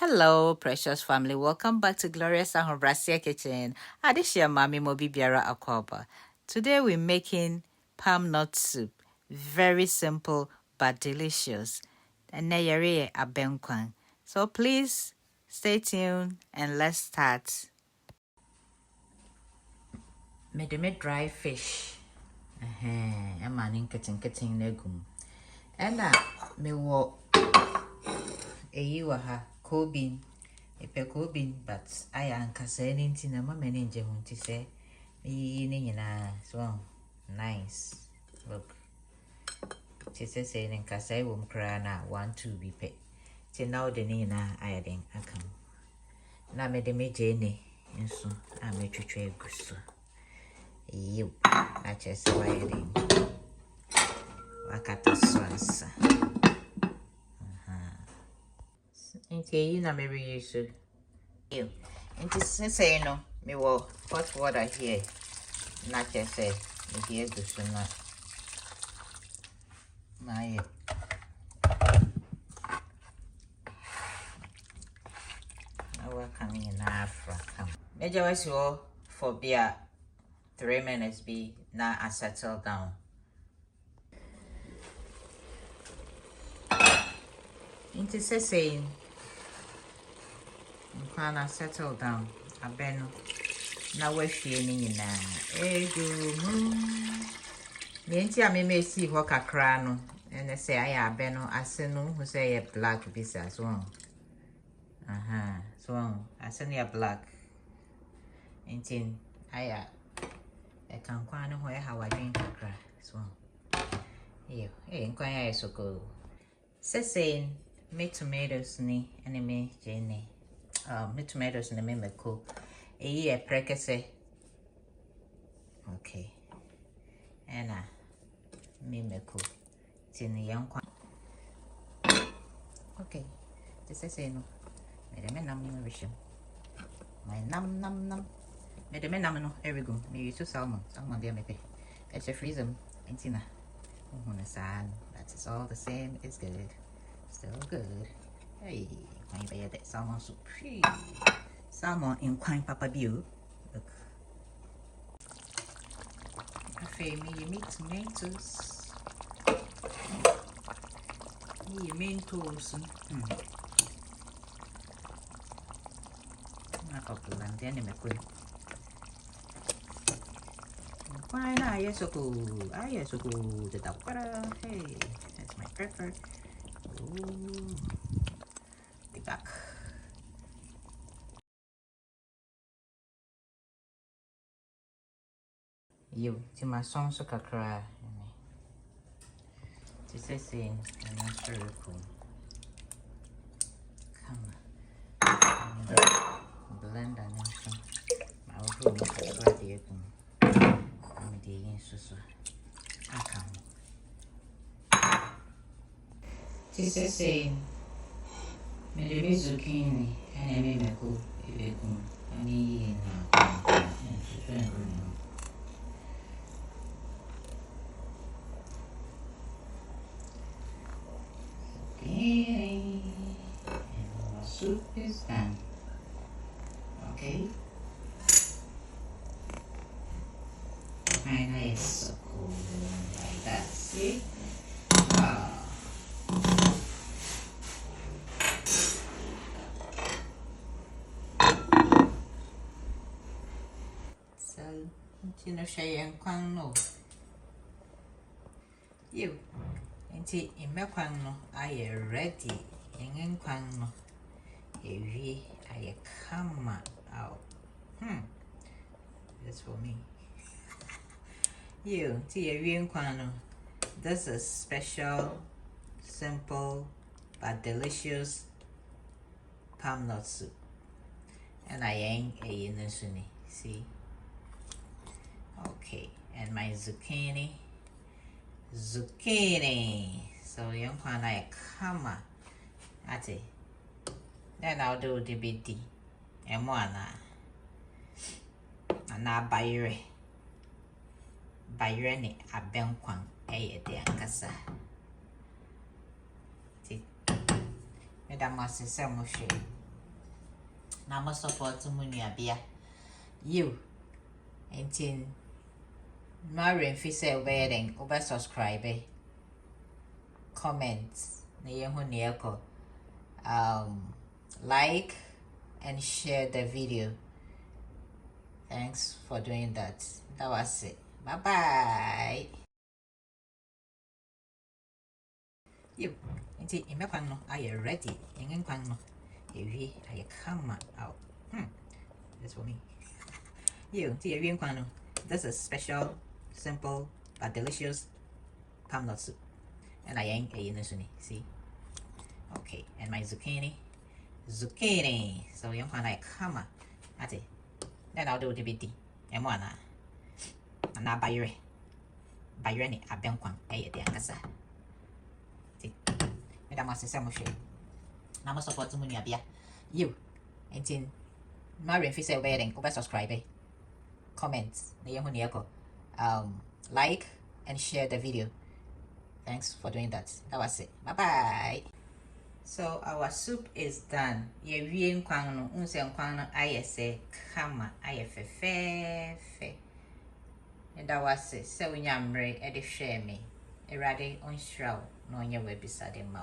Hello, precious family. Welcome back to Gloria's Brasia Kitchen. This is Mami Mobi Biara Akwaba. Today we're making palm nut soup. Very simple but delicious. And neyere abenkwan. So please stay tuned and let's start. Made dry fish. I'm an kitchen legum. And me wo cold bean. A cold bean, but I am cassaning in a manager to say, me so nice. Look, she says, saying, Cassay won't cry now, 1 2 be paid. Till now, the Nina, I didn't account. Now, Madame Jenny, and so I made you trade good. You, I just say, I didn't. Wakata swans. Okay, you know, maybe you should. You. And to say, no, me will hot water here. Not just say, me here good so not. My. Now coming in Africa. Major was you for beer 3 minutes be now I settle down. Into saying, can I settle down? I been now we're feeling now. I may see what a crown and they say I have been I say no who say a black visa as well. So I send you black. Intin I can quite know where how I drink a cry. So you ain't quite so good. Saying me tomatoes ni enemy Jenny. Me tomatoes ni me cool. A year precase. Okay. And me cool. Tin young one. Okay. This is no. Madame nam vision. My nam. Madame nam here we go. Me use salmon. Salmon there maybe. Let's freeze them. And tina. That is all the same. It's good. Still good. Hey, can you that salmon soup? Salmon in quine papa view. Look. Okay, me meat tomatoes. Me main toast. A couple and then me queen. Quine, yes, so good. Yes, so good. The duck butter. Hey, that's my preferred. Ooh. Be back. You, to my song so cry. This is saying, I'm not sure cool. Come blend and some. My own ready. I'm digging so. I come. This is saying, maybe zucchini and I made a cool. I mean, and our soup is done. Okay. My nice so cool like that. See? So, you know, Shay and Kwang no. You. Nti imekwan no aye ready yen kwan no ewie aye kama out that's for me. You ti ewie kwan no, this is special, simple but delicious palm nut soup, and I ain't a nusuni. See, okay, and my zucchini. So young one I come at it. Then I'll do the BD and one and now by any a benkwan a dear Madame must say some shame. Nama support munia bia. You. Entin. Marian Fise wedding. Over subscribe. Comment. Like and share the video. Thanks for doing that. That was it. Bye bye. You. Entin. Imepano. Are you ready? Ingin you I come out. That's for me. You see this is special, simple but delicious palm nut soup. And I ain't a suni. See? Okay, and my zucchini. So young one I come at it. Then I'll do the bitty. And one and I buy your any a banquan a answer. See? And I must say, Nama support to Munia Bia. You. And in Marian Fise wedding, over subscribe. Comment. Like and share the video. Thanks for doing that. That was it. Bye bye. So our soup is done. Ye wien kwang no kwang I say kama I fe. And that was it. So we nyamre e de share me. Erade on Stra no nya we beside them.